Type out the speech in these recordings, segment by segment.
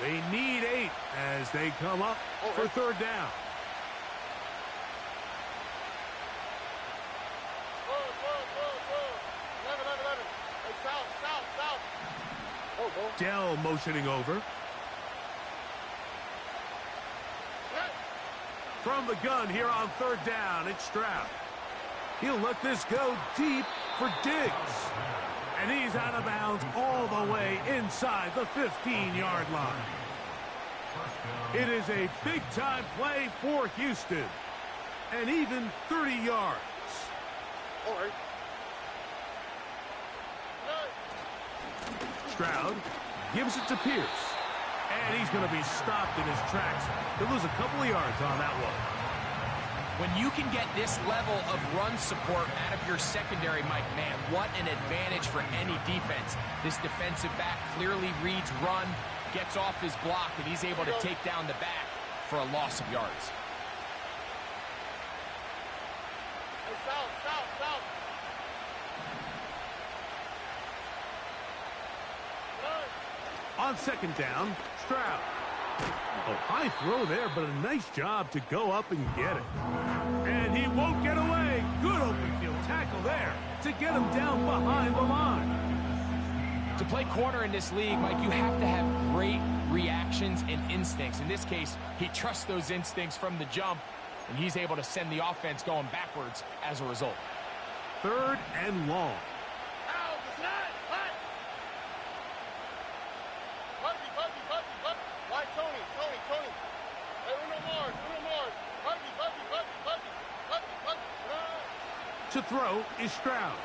They need 8 as they come up for third down. Dell motioning over. From the gun here on third down, it's Stroud. He'll let this go deep for Diggs. And he's out of bounds all the way inside the 15-yard line. It is a big-time play for Houston. And even 30 yards. All right. Stroud gives it to Pierce. And he's going to be stopped in his tracks. He'll lose a couple of yards on that one. When you can get this level of run support out of your secondary, Mike, man, what an advantage for any defense. This defensive back clearly reads run, gets off his block, and he's able to take down the back for a loss of yards. Stop. On second down, Stroud. A high throw there, but a nice job to go up and get it. And he won't get away. Good open field tackle there to get him down behind the line. To play corner in this league, Mike, you have to have great reactions and instincts. In this case, he trusts those instincts from the jump, and he's able to send the offense going backwards as a result. Third and long. To throw is Stroud.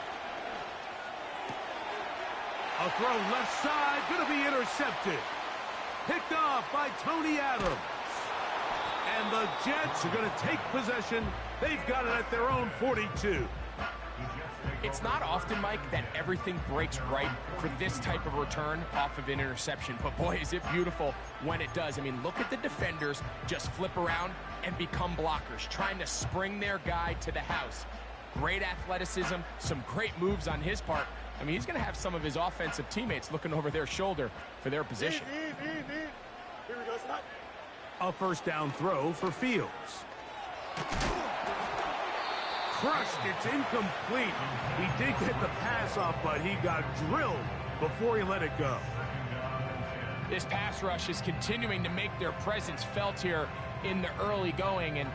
A throw left side, going to be intercepted. Picked off by Tony Adams. And the Jets are going to take possession. They've got it at their own 42. It's not often, Mike, that everything breaks right for this type of return off of an interception. But, boy, is it beautiful when it does. I mean, look at the defenders just flip around and become blockers, trying to spring their guy to the house. Great athleticism, some great moves on his part. I mean, he's going to have some of his offensive teammates looking over their shoulder for their position. Here we go, snap. A first down throw for Fields. Crushed, it's incomplete. He did get the pass off, but he got drilled before he let it go. This pass rush is continuing to make their presence felt here in the early going, and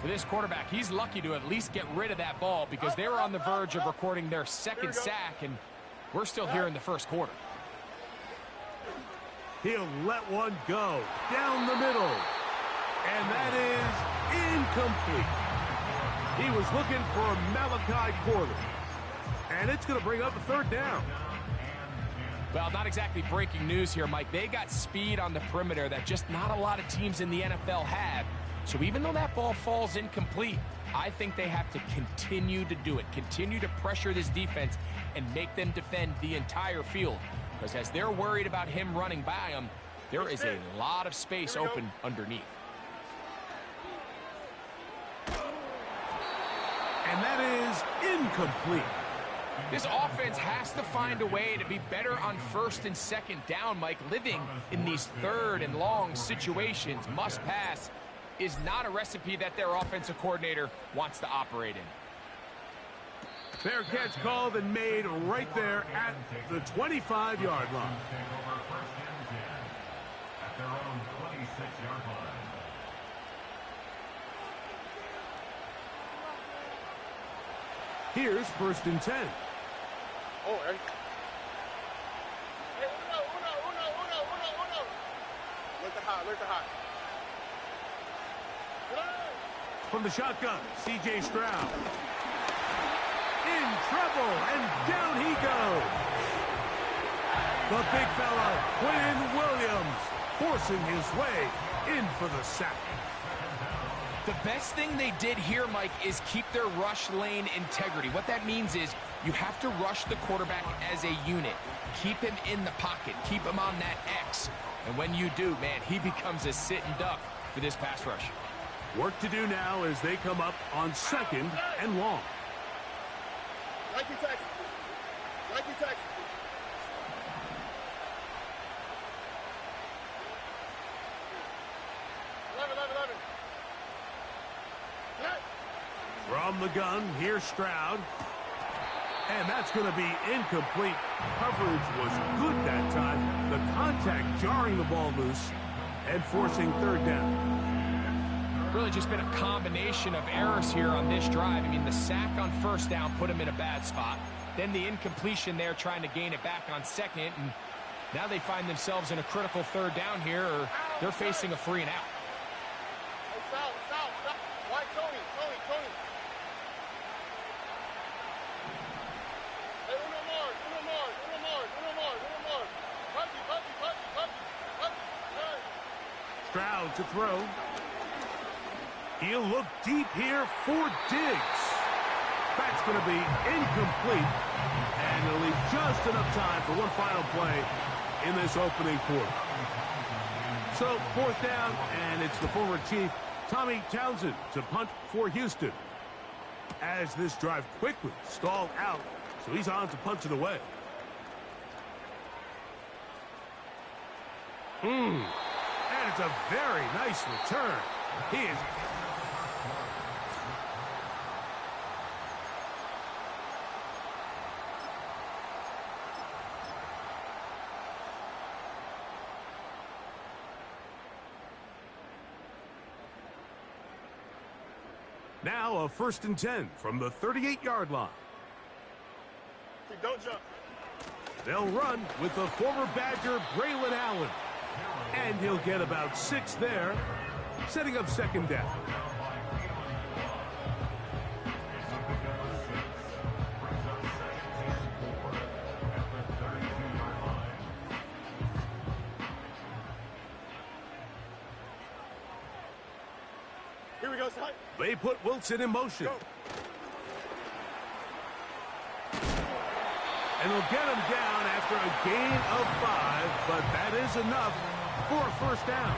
for this quarterback, he's lucky to at least get rid of that ball because they were on the verge of recording their second sack, and we're still here in the first quarter. He'll let one go down the middle, and that is incomplete. He was looking for a Malachi Corley, and it's going to bring up a third down. Well, not exactly breaking news here, Mike. They got speed on the perimeter that just not a lot of teams in the NFL have. So even though that ball falls incomplete, I think they have to continue to do it, continue to pressure this defense and make them defend the entire field. Because as they're worried about him running by them, there is a lot of space open underneath. And that is incomplete. This offense has to find a way to be better on first and second down, Mike. Living in these third and long situations, must pass, is not a recipe that their offensive coordinator wants to operate in. Fair catch called and made right there at the 25-yard line. Here's first and 10. Oh, hey. Hey, uno. Look at high. From the shotgun, C.J. Stroud. In trouble, and down he goes. The big fella, Quinn Williams, forcing his way in for the sack. The best thing they did here, Mike, is keep their rush lane integrity. What that means is you have to rush the quarterback as a unit. Keep him in the pocket. Keep him on that X. And when you do, man, he becomes a sitting duck for this pass rush. Work to do now as they come up on second and long. Like you text. From the gun, here's Stroud. And that's going to be incomplete. Coverage was good that time. The contact jarring the ball loose and forcing third down. Really just been a combination of errors here on this drive. I mean, the sack on first down put him in a bad spot. Then the incompletion there trying to gain it back on second. And now they find themselves in a critical third down here, or they're facing a 3 and out. Stroud to throw. He'll look deep here for Diggs. That's going to be incomplete. And it'll leave just enough time for one final play in this opening quarter. So, fourth down, and it's the former Chief, Tommy Townsend, to punt for Houston. As this drive quickly stalled out, so he's on to punch it away. And it's a very nice return. He is... Now a 1st and 10 from the 38-yard line. Don't jump. They'll run with the former Badger, Braylon Allen. And he'll get about 6 there, setting up second down. Here we go, son. They put Wilson in motion. Go. And they'll get him down after a gain of 5, but that is enough for a first down.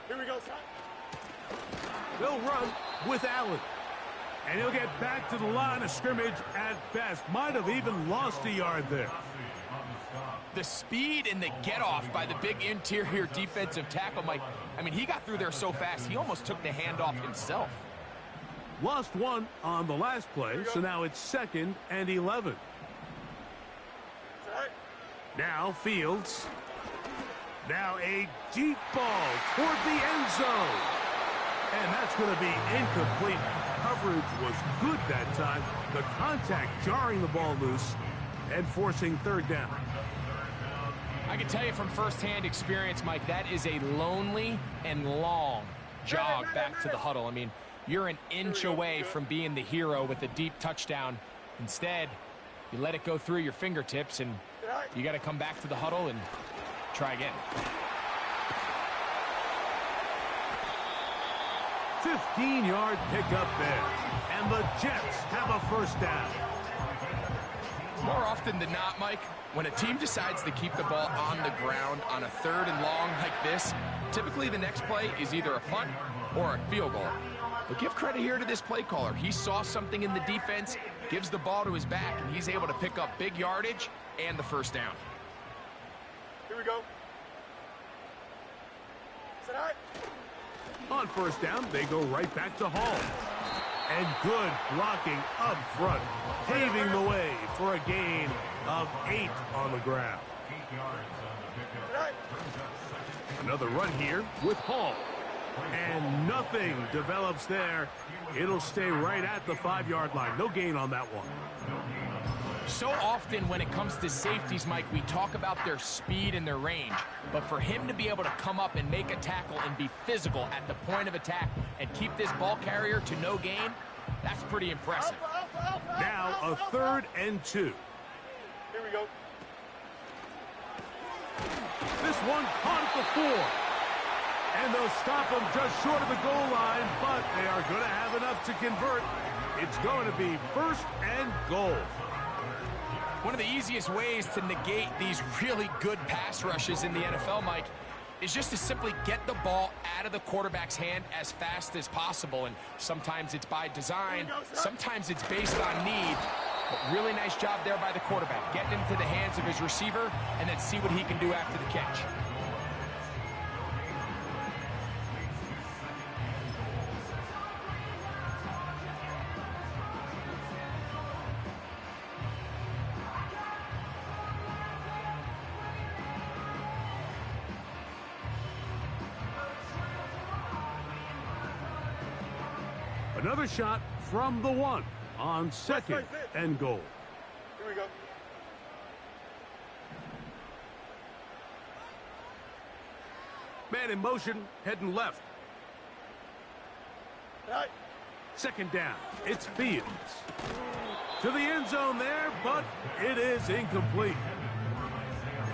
Here we go, son. They'll run with Allen. And he'll get back to the line of scrimmage at best. Might have even lost a yard there. The speed and the get-off by the big interior defensive tackle, Mike. I mean, he got through there so fast, he almost took the handoff himself. Lost 1 on the last play, so now it's 2nd and 11. Now Fields. Now a deep ball toward the end zone. And that's going to be incomplete. Coverage was good that time. The contact jarring the ball loose and forcing third down. I can tell you from firsthand experience, Mike, that is a lonely and long jog back to the huddle. I mean, you're an inch away from being the hero with a deep touchdown. Instead, you let it go through your fingertips, and you got to come back to the huddle and try again. 15-yard pickup there. And the Jets have a first down. More often than not, Mike, when a team decides to keep the ball on the ground on a 3rd and long like this, typically the next play is either a punt or a field goal. But give credit here to this play caller. He saw something in the defense, gives the ball to his back, and he's able to pick up big yardage and the first down. Here we go. Sit high. On first down, they go right back to Hall. And good blocking up front, paving the way for a gain of 8 on the ground. Another run here with Hall. And nothing develops there. It'll stay right at the 5-yard line. No gain on that one. So often when it comes to safeties, Mike, we talk about their speed and their range. But for him to be able to come up and make a tackle and be physical at the point of attack and keep this ball carrier to no gain, that's pretty impressive. Now a 3rd and 2. Here we go. This one caught at the 4. And they'll stop him just short of the goal line, but they are going to have enough to convert. It's going to be 1st and goal. One of the easiest ways to negate these really good pass rushes in the NFL, Mike, is just to simply get the ball out of the quarterback's hand as fast as possible. And sometimes it's by design, sometimes it's based on need. But really nice job there by the quarterback, getting into the hands of his receiver and then see what he can do after the catch. Another shot from the 1 on 2nd and goal. Here we go. Man in motion, heading left. Right. 2nd down. It's Fields. To the end zone there, but it is incomplete.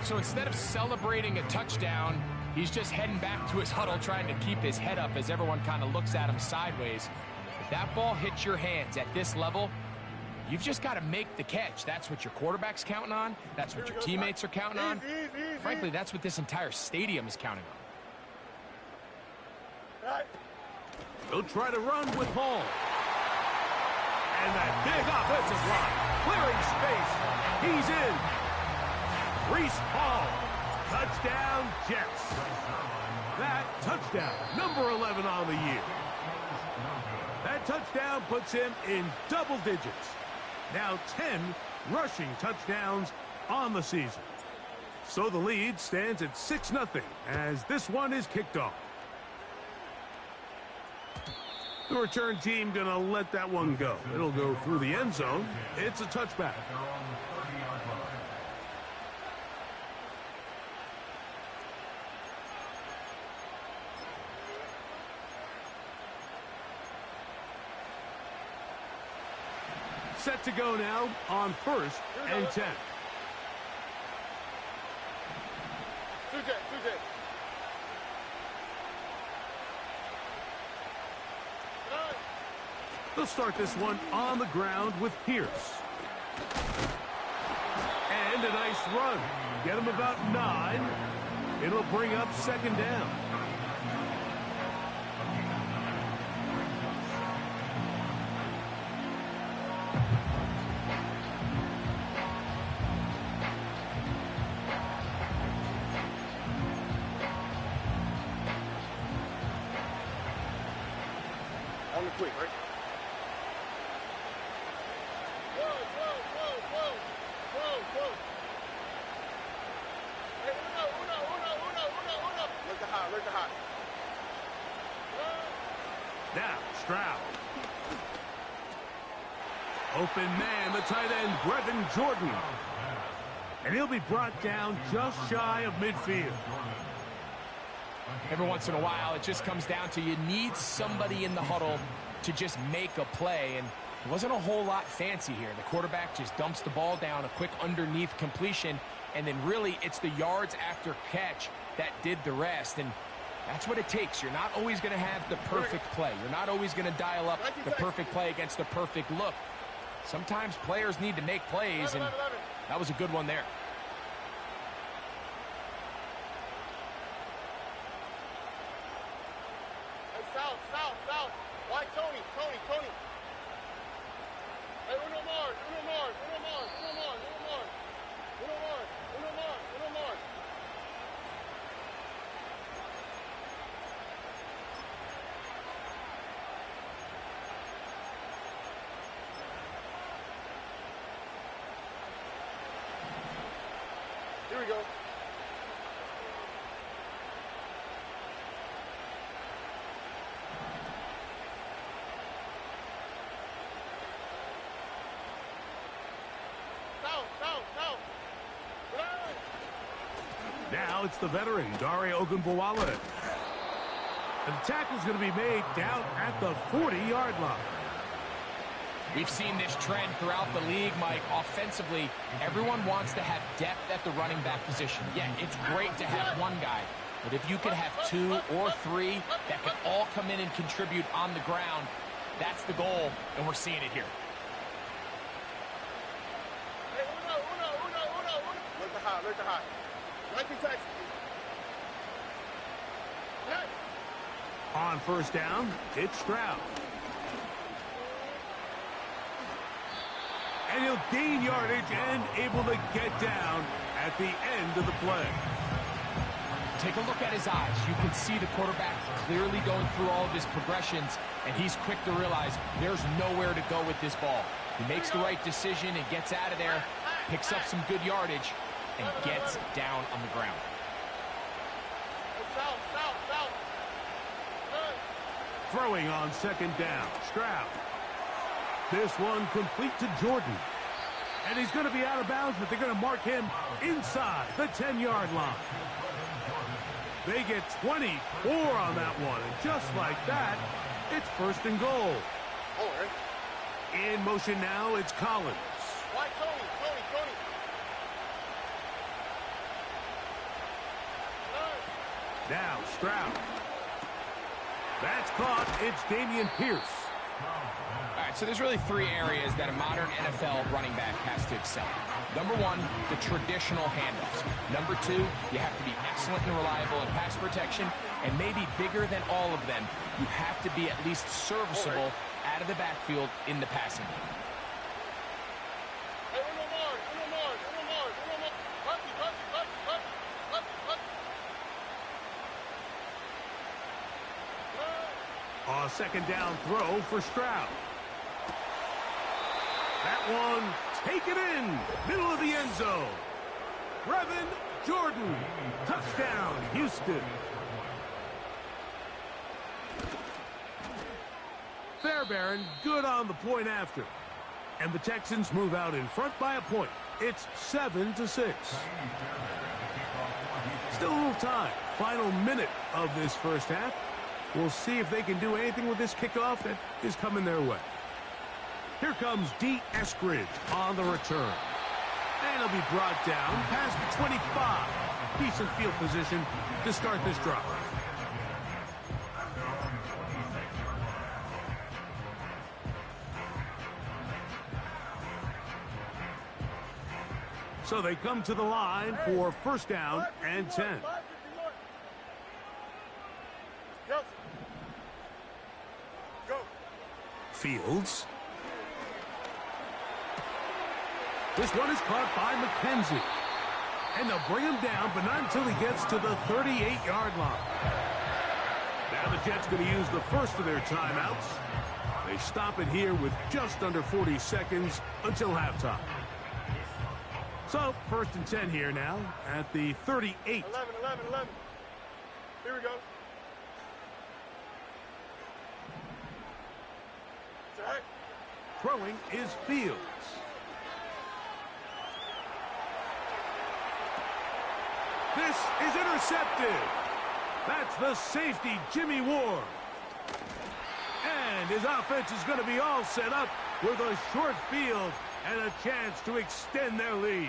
So instead of celebrating a touchdown, he's just heading back to his huddle trying to keep his head up as everyone kind of looks at him sideways. If that ball hits your hands at this level, you've just got to make the catch. That's what your quarterback's counting on. That's what your teammates are counting on. Frankly, that's what this entire stadium is counting on. Right. He'll try to run with Hall. And that big offensive line, clearing space. He's in. Reese Hall. Touchdown, Jets. That touchdown, number 11 on the year. That touchdown puts him in double digits. Now 10 rushing touchdowns on the season. So the lead stands at 6-0 as this one is kicked off. The return team going to let that one go. It'll go through the end zone. It's a touchback. Set to go now on 1st and 10. They'll start this one on the ground with Pierce. And a nice run. Get him about 9. It'll bring up 2nd down. On the quick, right? Hey, uno. Look the hot. Now, Stroud. Open man, the tight end, Brevin Jordan. And he'll be brought down just shy of midfield. Every once in a while, it just comes down to you need somebody in the huddle to just make a play. And it wasn't a whole lot fancy here. The quarterback just dumps the ball down, a quick underneath completion, and then really it's the yards after catch that did the rest. And that's what it takes. You're not always going to have the perfect play. You're not always going to dial up the perfect play against the perfect look. Sometimes players need to make plays, and that was a good one there. South. Why Tony? Hey, uno more. Here we go. Now it's the veteran, Dare Ogunbowale. And the tackle's going to be made down at the 40-yard line. We've seen this trend throughout the league, Mike. Offensively, everyone wants to have depth at the running back position. Yeah, it's great to have one guy, but if you can have 2 or 3 that can all come in and contribute on the ground, that's the goal, and we're seeing it here. Hey, uno. Look the hot. Like in Texas. Hey. On 1st down, it's Stroud. And he'll gain yardage and able to get down at the end of the play. Take a look at his eyes. You can see the quarterback clearly going through all of his progressions, and he's quick to realize there's nowhere to go with this ball. He makes the right decision and gets out of there, picks up some good yardage, and gets down on the ground. Throwing on second down, Stroud. This one complete to Jordan. And he's going to be out of bounds, but they're going to mark him inside the 10-yard line. They get 24 on that one, and just like that, it's first and goal. In motion now, it's Collins. Tony. Now Stroud. That's caught. It's Dameon Pierce. All right, so there's really three areas that a modern NFL running back has to excel. Number one, the traditional handoffs. Number two, you have to be excellent and reliable in pass protection. And maybe bigger than all of them, you have to be at least serviceable out of the backfield in the passing game. A second down throw for Stroud. That one taken in, middle of the end zone. Brevin Jordan, touchdown, Houston. Fairbairn, good on the point after. And the Texans move out in front by a point. It's 7-6. Still a little time. Final minute of this first half. We'll see if they can do anything with this kickoff that is coming their way. Here comes D. Eskridge on the return. And he'll be brought down past the 25. Decent field position to start this drive. So they come to the line for first down and 10. Fields. This one is caught by McKenzie. And they'll bring him down, but not until he gets to the 38-yard line. Now the Jets going to use the first of their timeouts. They stop it here with just under 40 seconds until halftime. So, first and 10 here now at the 38. 11. Here we go. Throwing is Fields. This is intercepted. That's the safety, Jimmy Ward. And his offense is going to be all set up with a short field and a chance to extend their lead.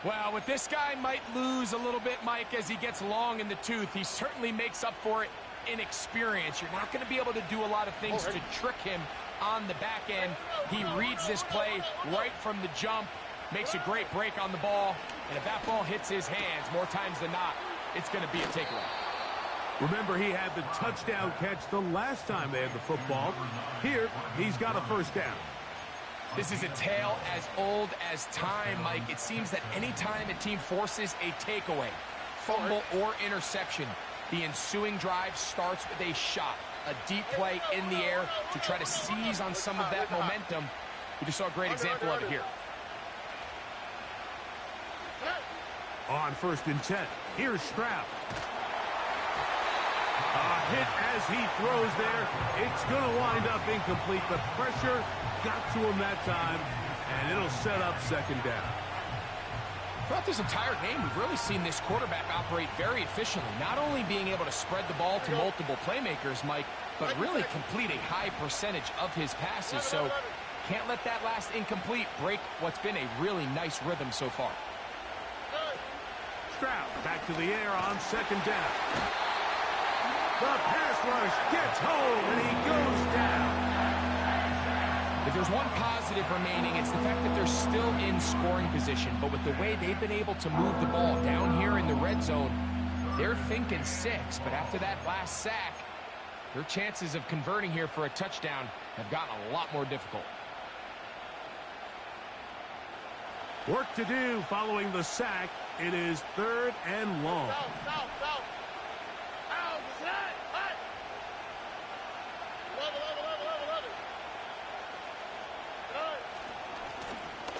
Well, with this guy might lose a little bit, Mike, as he gets long in the tooth. He certainly makes up for it in experience. You're not going to be able to do a lot of things to trick him on the back end. He reads this play right from the jump, makes a great break on the ball, and if that ball hits his hands more times than not, it's going to be a takeaway. Remember, he had the touchdown catch the last time they had the football. Here, he's got a first down. This is a tale as old as time, Mike. It seems that any time a team forces a takeaway, fumble or interception, the ensuing drive starts with a shot, a deep play in the air to try to seize on some of that momentum. We just saw a great example of it here. On first and 10, here's Stroud. A hit as he throws there. It's going to wind up incomplete. The pressure got to him that time, and it'll set up second down. Throughout this entire game, we've really seen this quarterback operate very efficiently, not only being able to spread the ball to multiple playmakers, Mike, but really complete a high percentage of his passes. So can't let that last incomplete break what's been a really nice rhythm so far. Stroud back to the air on second down. The pass rush gets home, and he goes down. If there's one positive remaining, it's the fact that they're still in scoring position. But with the way they've been able to move the ball down here in the red zone, they're thinking 6. But after that last sack, their chances of converting here for a touchdown have gotten a lot more difficult. Work to do following the sack. It is 3rd and long. South. Out, set, hut. Love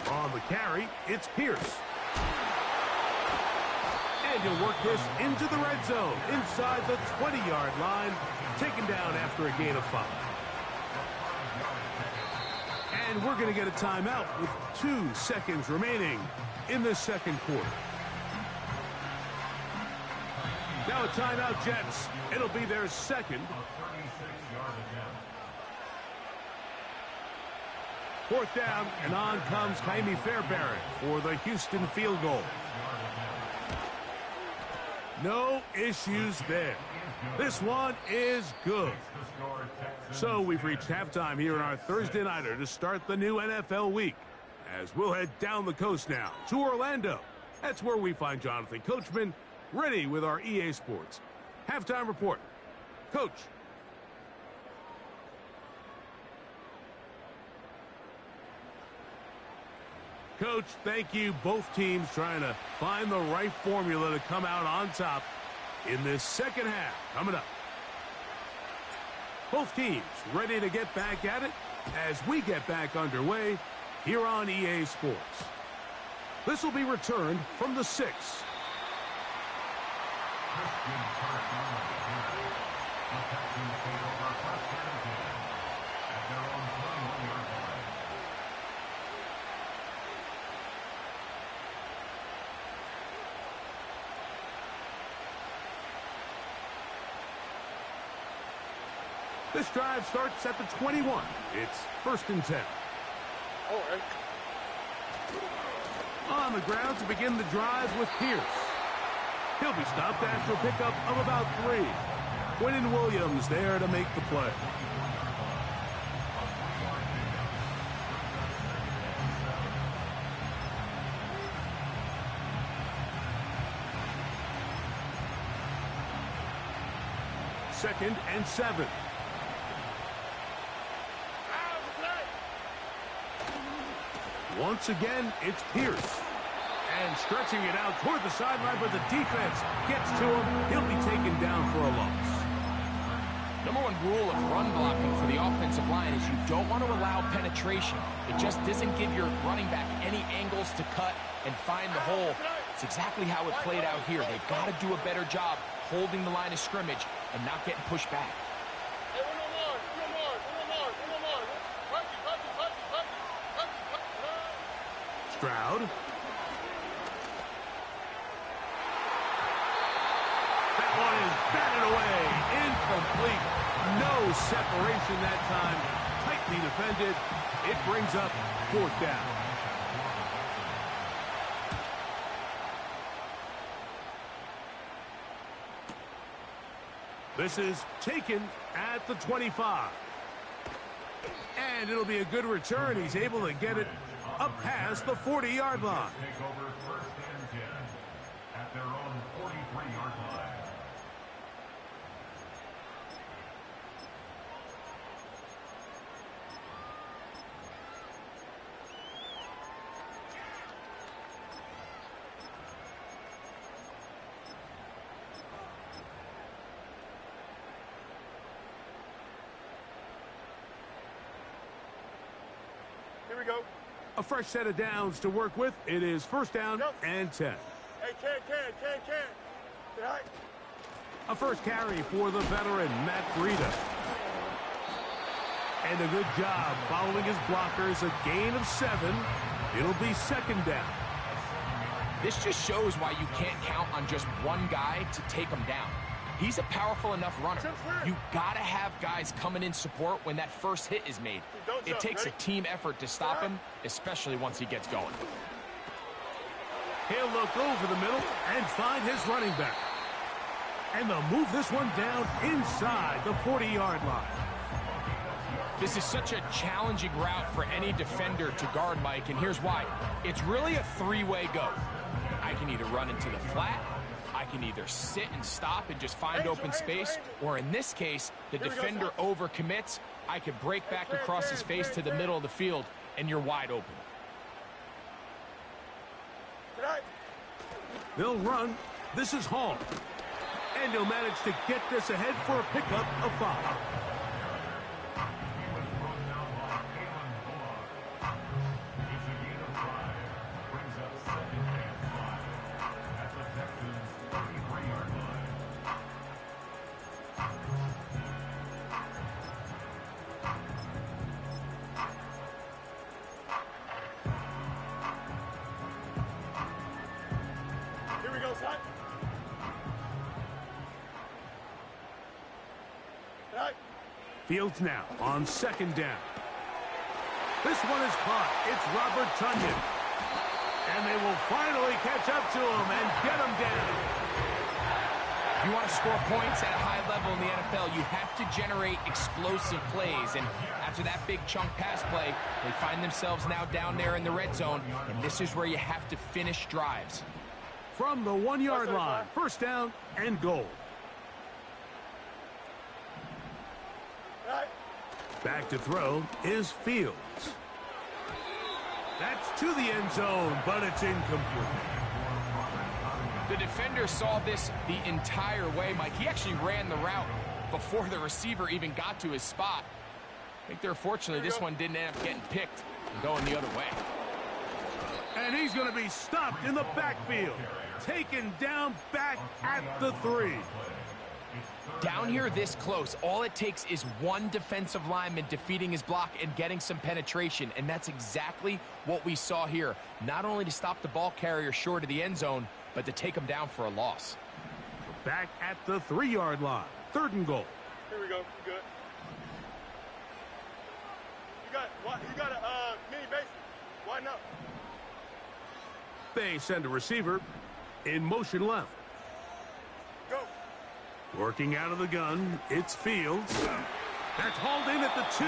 it. On the carry, it's Pierce. And he'll work this into the red zone, inside the 20-yard line, taken down after a gain of 5. And we're going to get a timeout with 2 seconds remaining in the second quarter. Now a timeout, Jets. It'll be their second. 4th down, and on comes Jaime Fairbairn for the Houston field goal. No issues there. This one is good. So we've reached halftime here in our Thursday Nighter to start the new NFL week. As we'll head down the coast now to Orlando. That's where we find Jonathan Coachman ready with our EA Sports halftime report. Coach. Coach, thank you. Both teams trying to find the right formula to come out on top in this second half coming up. Both teams ready to get back at it as we get back underway here on EA Sports. This will be returned from the 6. This drive starts at the 21. It's 1st and 10. All right. On the ground to begin the drive with Pierce. He'll be stopped after a pickup of about 3. Quinnen Williams there to make the play. Second and 7. Once again, it's Pierce. And stretching it out toward the sideline, but the defense gets to him. He'll be taken down for a loss. Number 1 rule of run blocking for the offensive line is you don't want to allow penetration. It just doesn't give your running back any angles to cut and find the hole. It's exactly how it played out here. They've got to do a better job holding the line of scrimmage and not getting pushed back. Stroud. That one is batted away. Incomplete. No separation that time. Tightly defended. It brings up 4th down. This is taken at the 25. And it'll be a good return. He's able to get it up past the 40-yard line. Take over 1st and 10 at their own 43-yard line. Here we go. A fresh set of downs to work with. It is 1st down and 10. Hey, can. Get high. A first carry for the veteran, Matt Breida. And a good job following his blockers. A gain of 7. It'll be 2nd down. This just shows why you can't count on just one guy to take him down. He's a powerful enough runner. You got to have guys coming in support when that first hit is made. It takes a team effort to stop him, especially once he gets going. He'll look over the middle and find his running back. And they'll move this one down inside the 40-yard line. This is such a challenging route for any defender to guard, Mike, and here's why. It's really a 3-way go. I can either run into the flat, I can either sit and stop and just find open space, or in this case, the defender overcommits. I could break back across his face to the middle of the field, and you're wide open. They'll run. This is Hall. And he'll manage to get this ahead for a pickup of 5. Here we go, son. Right. Fields now on 2nd down. This one is caught. It's Robert Tunyon. And they will finally catch up to him and get him down. If you want to score points at a high level in the NFL, you have to generate explosive plays. And after that big chunk pass play, they find themselves now down there in the red zone. And this is where you have to finish drives. From the 1-yard line, 1st down and goal. Right. Back to throw is Fields. That's to the end zone, but it's incomplete. The defender saw this the entire way, Mike. He actually ran the route before the receiver even got to his spot. I think they're fortunately this one didn't end up getting picked and going the other way. And he's going to be stopped in the backfield. Taken down back at the 3. Down here this close, all it takes is one defensive lineman defeating his block and getting some penetration, and that's exactly what we saw here. Not only to stop the ball carrier short of the end zone, but to take him down for a loss. Back at the 3-yard line, 3rd and goal. Here we go. You good? You got a mini base. Why not? They send a receiver in motion left. Go. Working out of the gun, it's Fields. That's hauled in at the 2.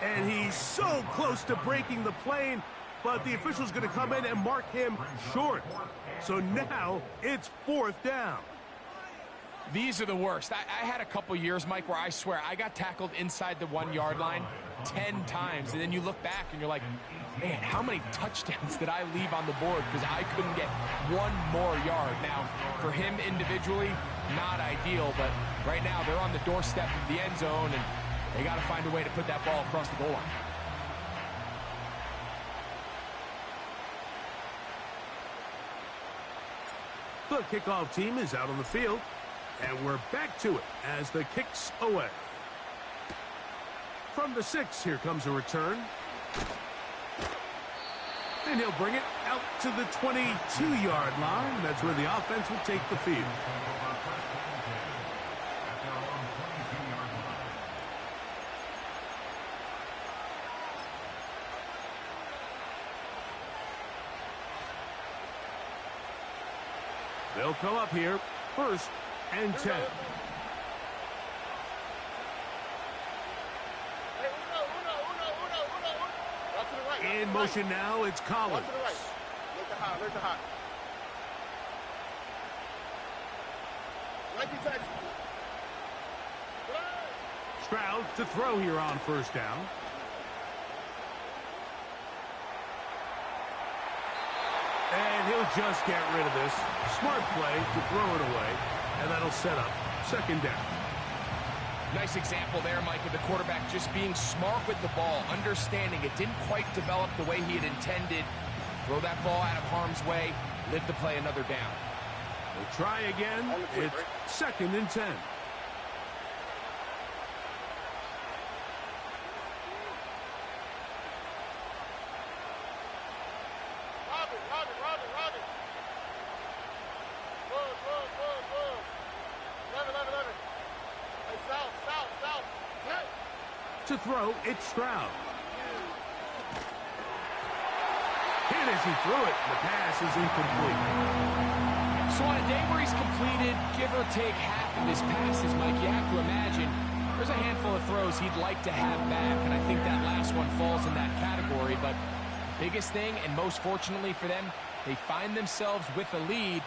And he's so close to breaking the plane, but the official's going to come in and mark him short. So now it's 4th down. These are the worst. I had a couple years, Mike, where I swear I got tackled inside the 1-yard line 10 times. And then you look back and you're like, man, how many touchdowns did I leave on the board because I couldn't get one more yard? Now, for him individually, not ideal, but right now they're on the doorstep of the end zone, and they got to find a way to put that ball across the goal line. The kickoff team is out on the field, and we're back to it as the kick's away. From the 6, here comes a return. And he'll bring it out to the 22-yard line. That's where the offense will take the field. They'll come up here, 1st and 10. In motion now, it's Collins. To the right. Look to high, look to high. 19 touch. Stroud to throw here on 1st down. And he'll just get rid of this. Smart play to throw it away, and that'll set up 2nd down. Nice example there, Mike, of the quarterback just being smart with the ball, understanding it didn't quite develop the way he had intended. Throw that ball out of harm's way, live to play another down. We'll try again. It's 2nd and 10. Robin. Whoa. 11. Hey, south. Hit. To throw, it's Stroud. Hit as he threw it. The pass is incomplete. So on a day where he's completed, give or take half of his passes, Mike, you have to imagine there's a handful of throws he'd like to have back, and I think that last one falls in that category. But biggest thing, and most fortunately for them, they find themselves with a lead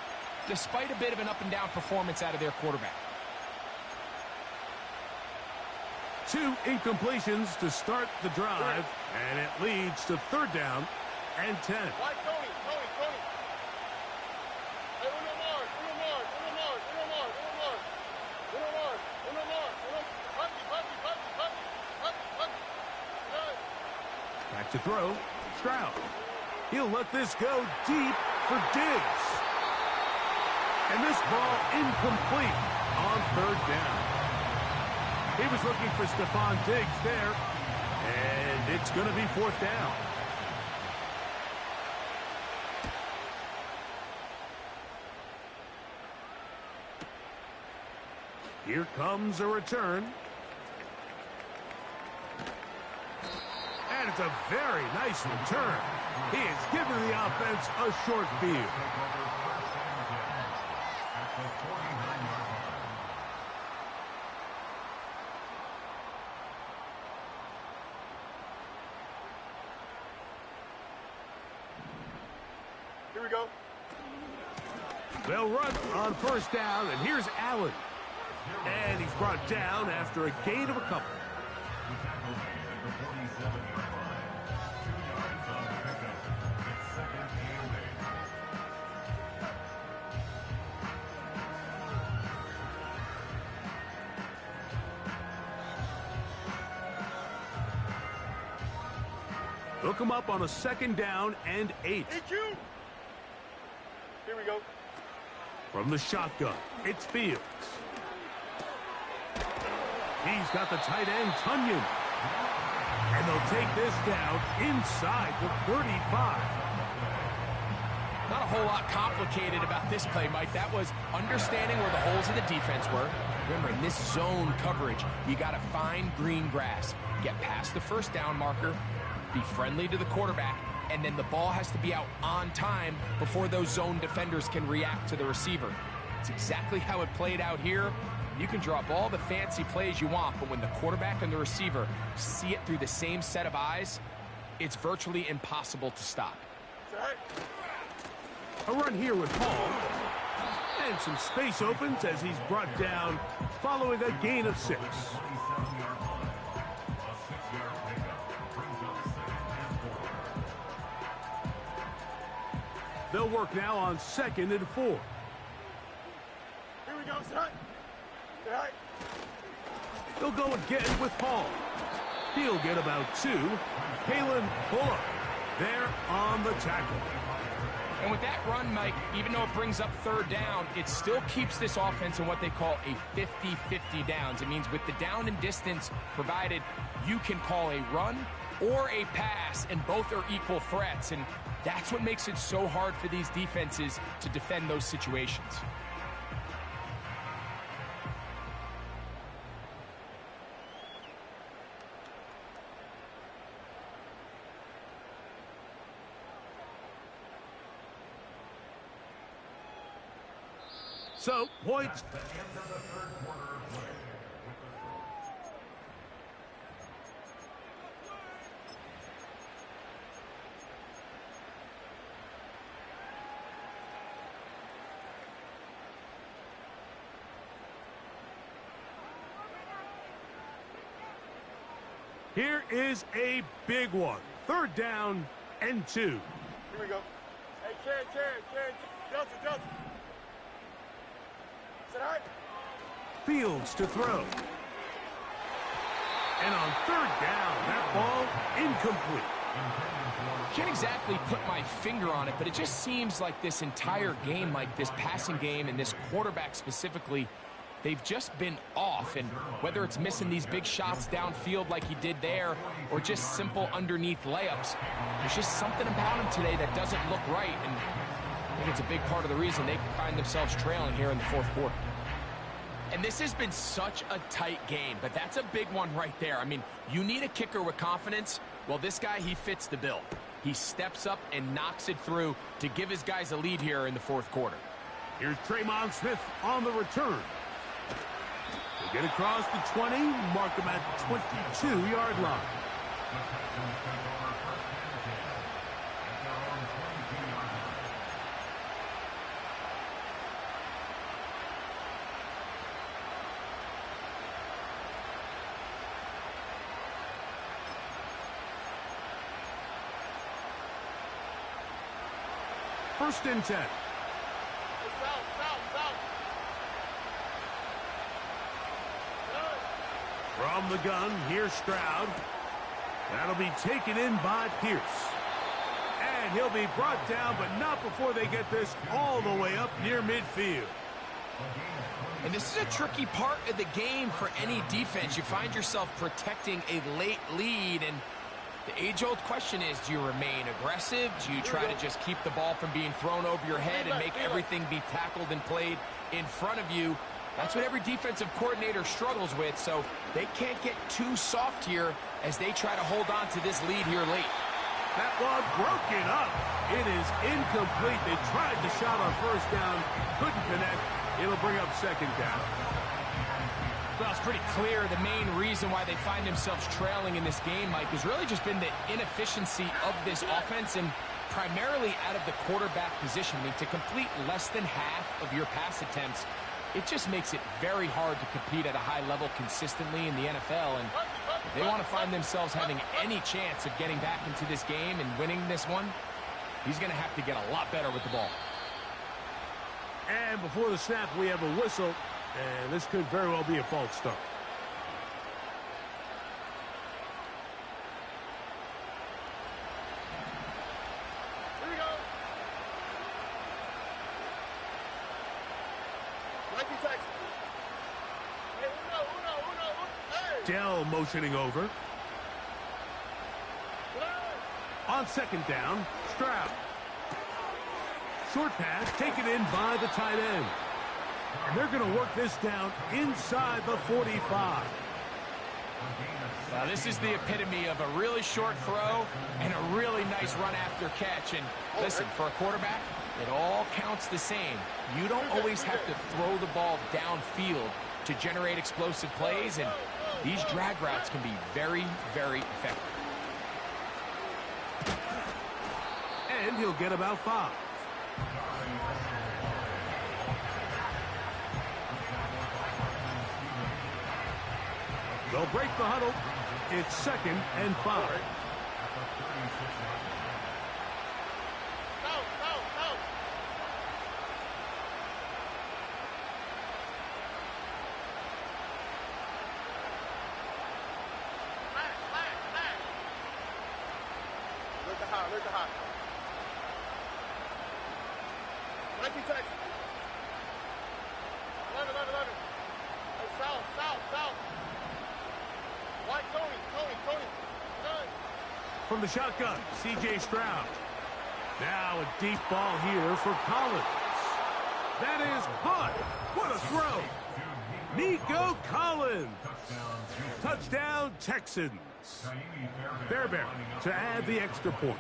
despite a bit of an up-and-down performance out of their quarterback. 2 incompletions to start the drive, and it leads to 3rd down and 10. Right, Tony. Back to throw, Stroud. He'll let this go deep for Diggs. And this ball incomplete on third down. He was looking for Stephon Diggs there, and it's going to be fourth down. Here comes a return. And it's a very nice return. He has given the offense a short field. Here we go. They'll run on first down, and here's Allen. And he's brought down after a gain of a couple. They'll come up on a second down and 8. Here we go. From the shotgun, it's Fields. He's got the tight end, Tunyon. And they'll take this down inside the 35. Not a whole lot complicated about this play, Mike. That was understanding where the holes of the defense were. Remember, in this zone coverage, you got to find green grass. Get past the first down marker, be friendly to the quarterback, and then the ball has to be out on time before those zone defenders can react to the receiver. It's exactly how it played out here. You can draw up all the fancy plays you want, but when the quarterback and the receiver see it through the same set of eyes, it's virtually impossible to stop. A run here with Hall. And some space opens as he's brought down following a gain of 6. They'll work now on 2nd and 4. Here we go, son. They'll go again with Hall. He'll get about 2. Kalen Bullock there on the tackle. And with that run, Mike, even though it brings up third down, it still keeps this offense in what they call a 50-50 downs. It means with the down and distance provided, you can call a run or a pass, and both are equal threats. And that's what makes it so hard for these defenses to defend those situations. So, points. Here is a big one. 3rd down and 2. Here we go. Hey, Karen. Delta. Fields to throw. And on 3rd down, that ball incomplete. Can't exactly put my finger on it, but it just seems like this entire game, like this passing game and this quarterback specifically, they've just been off. And whether it's missing these big shots downfield like he did there or just simple underneath layups, there's just something about him today that doesn't look right. And I think it's a big part of the reason they find themselves trailing here in the 4th quarter. And this has been such a tight game, but that's a big one right there. I mean, you need a kicker with confidence. Well, this guy, he fits the bill. He steps up and knocks it through to give his guys a lead here in the 4th quarter. Here's Tremon Smith on the return. They get across the 20, mark him at the 22-yard line. First and 10. From the gun, here's Stroud. That'll be taken in by Pierce. And he'll be brought down, but not before they get this all the way up near midfield. And this is a tricky part of the game for any defense. You find yourself protecting a late lead, and the age-old question is, do you remain aggressive? Do you try to just keep the ball from being thrown over your head and make everything be tackled and played in front of you? That's what every defensive coordinator struggles with, so they can't get too soft here as they try to hold on to this lead here late. That one broken up. It is incomplete. They tried the shot on first down, couldn't connect. It'll bring up second down. Well, it's pretty clear the main reason why they find themselves trailing in this game, Mike, has really just been the inefficiency of this offense and primarily out of the quarterback position. I mean, to complete less than half of your pass attempts, it just makes it very hard to compete at a high level consistently in the NFL. And if they want to find themselves having any chance of getting back into this game and winning this one, he's going to have to get a lot better with the ball. And before the snap, we have a whistle, and this could very well be a false start. Here we go. Nike Texas. Hey, uno. Hey. Dell motioning over. On second down, Stroud. Short pass taken in by the tight end. And they're going to work this down inside the 45. Now, this is the epitome of a really short throw and a really nice run after catch. And listen, for a quarterback, it all counts the same. You don't always have to throw the ball downfield to generate explosive plays, and these drag routes can be very, very effective. And he'll get about 5. They'll break the huddle. It's 2nd and 5. Go. Flag. Where's the hot? Nike Texas. 11. Hey, south. White, Tony. Done. From the shotgun, C.J. Stroud. Now a deep ball here for Collins. That is caught. What a throw. Nico Collins. Touchdown, Texans. Fairbairn to add the extra point.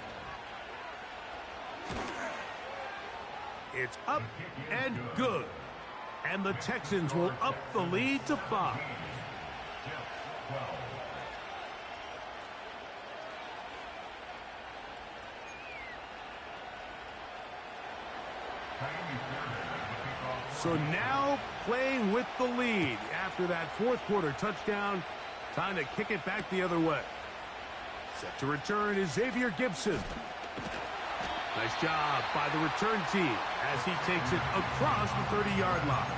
It's up and good. And the Texans will up the lead to 5. So now playing with the lead after that fourth quarter touchdown. Time to kick it back the other way. Set to return is Xavier Gibson. Nice job by the return team as he takes it across the 30-yard line.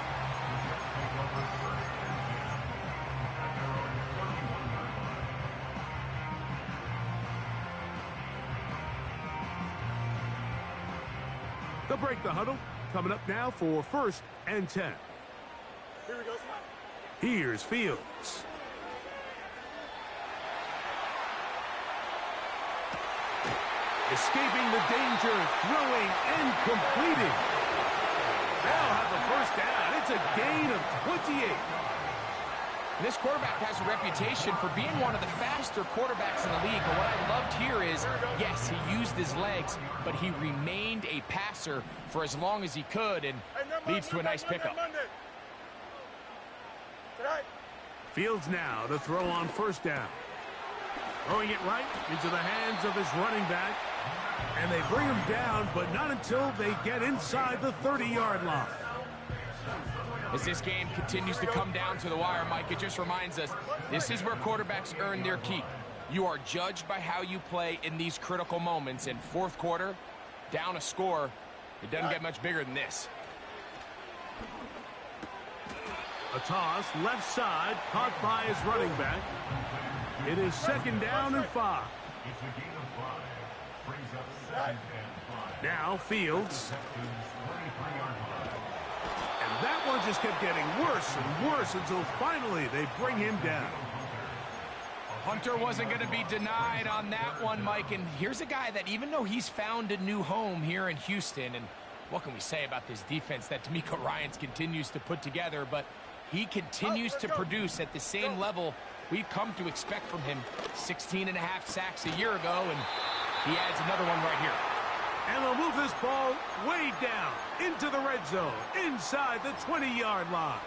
They'll break the huddle. Coming up now for 1st and 10. Here we go. Here's Fields. Escaping the danger, throwing and completing. They'll have the first down. It's a gain of 28. This quarterback has a reputation for being one of the faster quarterbacks in the league. But what I loved here is, yes, he used his legs, but he remained a passer for as long as he could, and leads to a nice pickup. Fields now to throw on first down. Throwing it right into the hands of his running back. And they bring him down, but not until they get inside the 30-yard line. As this game continues to come down to the wire, Mike, it just reminds us, this is where quarterbacks earn their keep. You are judged by how you play in these critical moments. In fourth quarter, down a score, it doesn't get much bigger than this. A toss, left side, caught by his running back. It is 2nd down and 5. It's a gain of 5. Brings up 2nd and 5. Now Fields. 23-yard line. And that one just kept getting worse and worse until finally they bring him down. Hunter wasn't going to be denied on that one, Mike. And here's a guy that even though he's found a new home here in Houston, and what can we say about this defense that D'Amico Ryans continues to put together, but he continues to produce at the same level we've come to expect from him. 16.5 sacks a year ago, and he adds another one right here. And they'll move this ball way down into the red zone, inside the 20-yard line.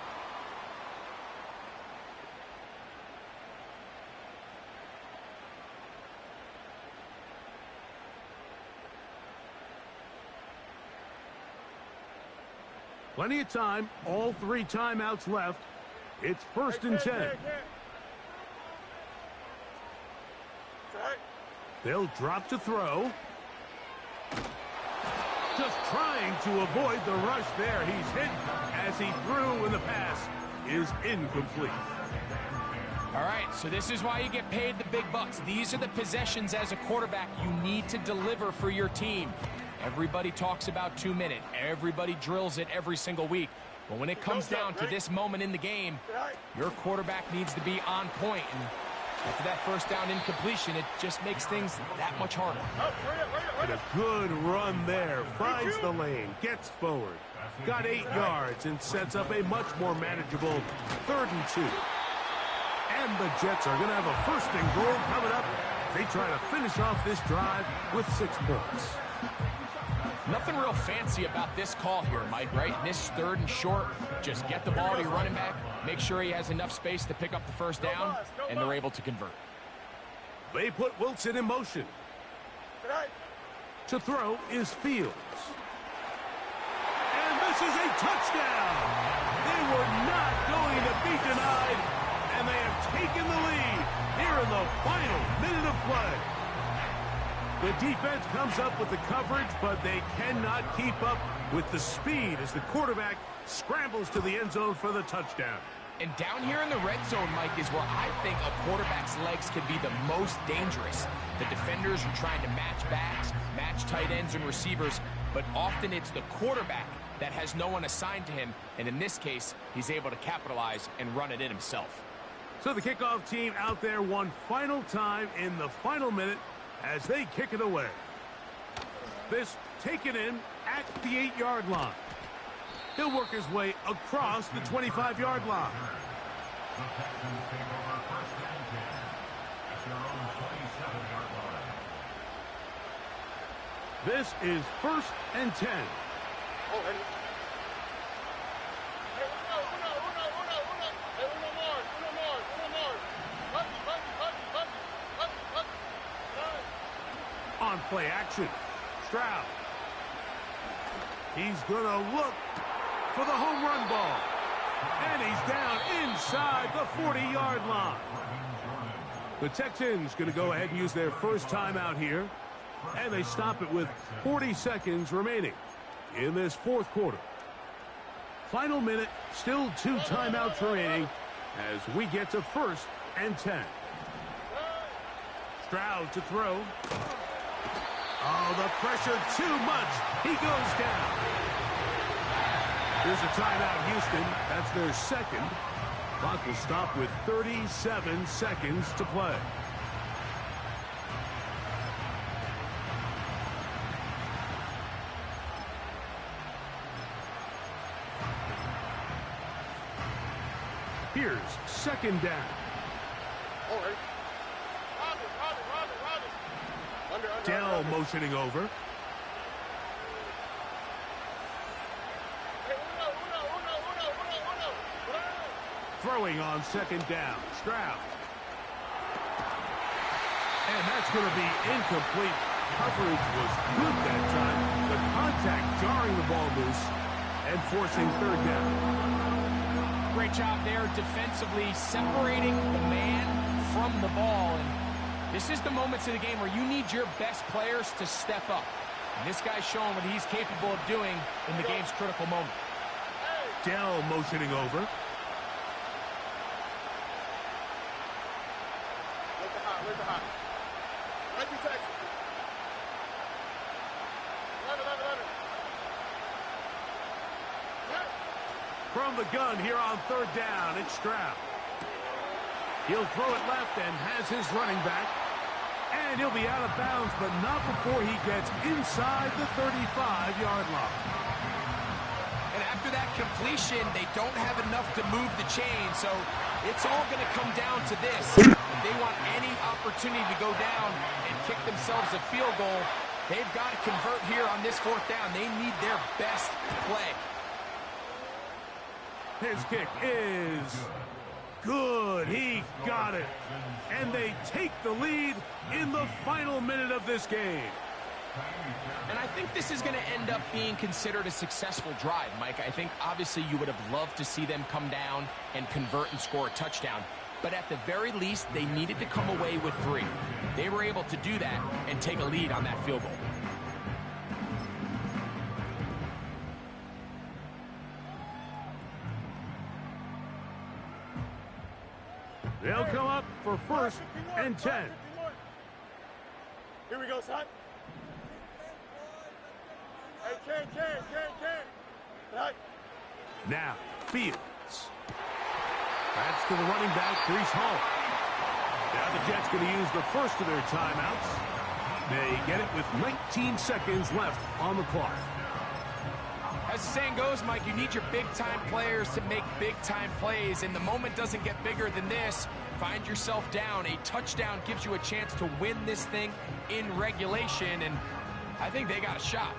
Plenty of time, all 3 timeouts left. It's 1st and 10. They'll drop to throw. Just trying to avoid the rush there. He's hit as he threw, and the pass is incomplete. All right, so this is why you get paid the big bucks. These are the possessions as a quarterback you need to deliver for your team. Everybody talks about 2-minute. Everybody drills it every single week. But when it comes down to this moment in the game, your quarterback needs to be on point. And after that 1st down incompletion, it just makes things that much harder. And a good run there. Finds the lane, gets forward. Got 8 yards and sets up a much more manageable 3rd and 2. And the Jets are going to have a 1st and goal coming up. They try to finish off this drive with 6 points. Nothing real fancy about this call here, Mike, right? In this 3rd and short, just get the ball to your running back, make sure he has enough space to pick up the 1st down, and they're able to convert. They put Wilson in motion. To throw is Fields. And this is a touchdown! They were not going to be denied, and they have taken the lead here in the final minute of play. The defense comes up with the coverage, but they cannot keep up with the speed as the quarterback scrambles to the end zone for the touchdown. And down here in the red zone, Mike, is where I think a quarterback's legs can be the most dangerous. The defenders are trying to match backs, match tight ends and receivers, but often it's the quarterback that has no one assigned to him, and in this case, he's able to capitalize and run it in himself. So the kickoff team out there one final time in the final minute as they kick it away. This taken in at the 8-yard line. He'll work his way across the 25-yard line. The Texans take over 1st and 10 at their own 27-yard line. This is 1st and 10. On play action, Stroud. He's going to look for the home run ball. And he's down inside the 40-yard line. The Texans going to go ahead and use their 1st timeout here. And they stop it with 40 seconds remaining in this 4th quarter. Final minute, still 2 timeouts remaining as we get to 1st and 10. Stroud to throw. Oh, the pressure too much. He goes down. Here's a timeout, Houston. That's their 2nd. Clock will stop with 37 seconds to play. Here's 2nd down. Dell motioning over. Throwing on 2nd down. Stroud. And that's going to be incomplete. Coverage was good that time. The contact jarring the ball loose and forcing 3rd down. Great job there defensively, separating the man from the ball. And this is the moments of the game where you need your best players to step up. And this guy's showing what he's capable of doing in the game's critical moment. Dell motioning over. Where's the hot? Right to Texas. Let it. From the gun here on third down, it's Stroud. He'll throw it left and has his running back. And he'll be out of bounds, but not before he gets inside the 35-yard line. And after that completion, they don't have enough to move the chain, so it's all going to come down to this. If they want any opportunity to go down and kick themselves a field goal, they've got to convert here on this fourth down. They need their best play. His kick is good. He got it. And they take the lead in the final minute of this game. And I think this is going to end up being considered a successful drive, Mike. I think obviously you would have loved to see them come down and convert and score a touchdown. But at the very least, they needed to come away with 3. They were able to do that and take a lead on that field goal. They'll come up for first and 10. Here we go, son. Hey, Ken. Right. Now, Fields. That's to the running back, Breece Hall. Now the Jets going to use the first of their timeouts. They get it with 19 seconds left on the clock. As the saying goes, Mike, you need your big-time players to make big-time plays, and the moment doesn't get bigger than this. Find yourself down. A touchdown gives you a chance to win this thing in regulation, and I think they got a shot.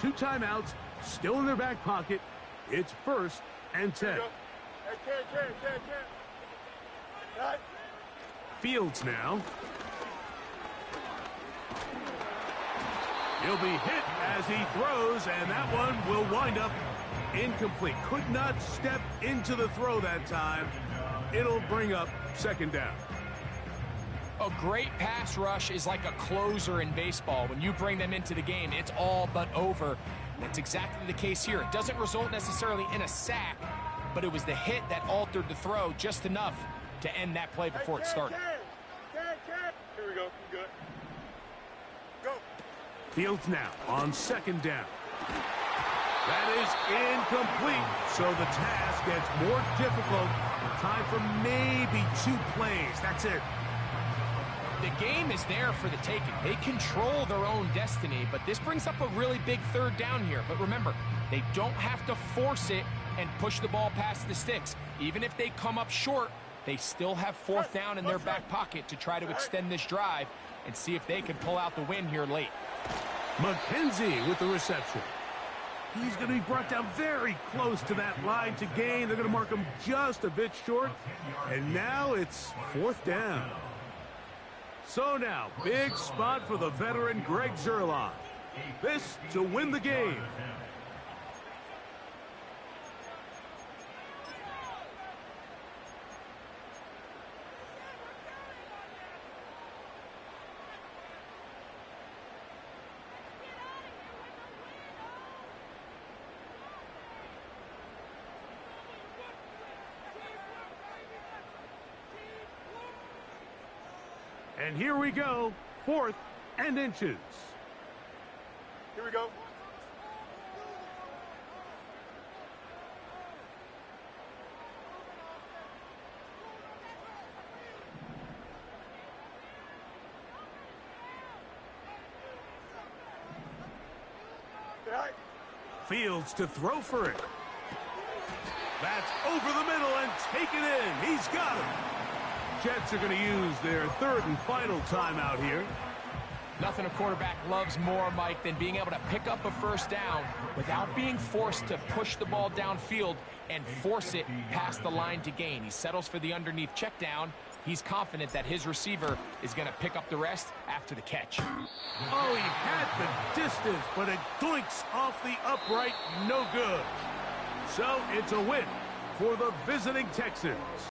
2 timeouts, still in their back pocket. It's first and 10. Hey, Ken. Right. Fields now. He'll be hit as he throws, and that one will wind up incomplete. Could not step into the throw that time. It'll bring up second down. A great pass rush is like a closer in baseball. When you bring them into the game, it's all but over. That's exactly the case here. It doesn't result necessarily in a sack, but it was the hit that altered the throw just enough to end that play before it started. Ken. Here we go. Good. Go. Fields now on second down. That is incomplete, so the task gets more difficult. Time for maybe 2 plays. That's it. The game is there for the taking. They control their own destiny, but this brings up a really big third down here. But remember, they don't have to force it and push the ball past the sticks. Even if they come up short, they still have fourth down in their back pocket to try to extend this drive and see if they can pull out the win here late. McKenzie with the reception. He's going to be brought down very close to that line to gain. They're going to mark him just a bit short. And now it's fourth down. So now, big spot for the veteran Greg Zuerlein. This to win the game. And here we go, 4th and inches. Here we go. Right. Fields to throw for it. That's over the middle and taken in. He's got it. Jets are going to use their 3rd and final timeout here. Nothing a quarterback loves more, Mike, than being able to pick up a first down without being forced to push the ball downfield and force it past the line to gain. He settles for the underneath check down. He's confident that his receiver is going to pick up the rest after the catch. Oh, he had the distance, but it doinks off the upright. No good. So it's a win for the visiting Texans.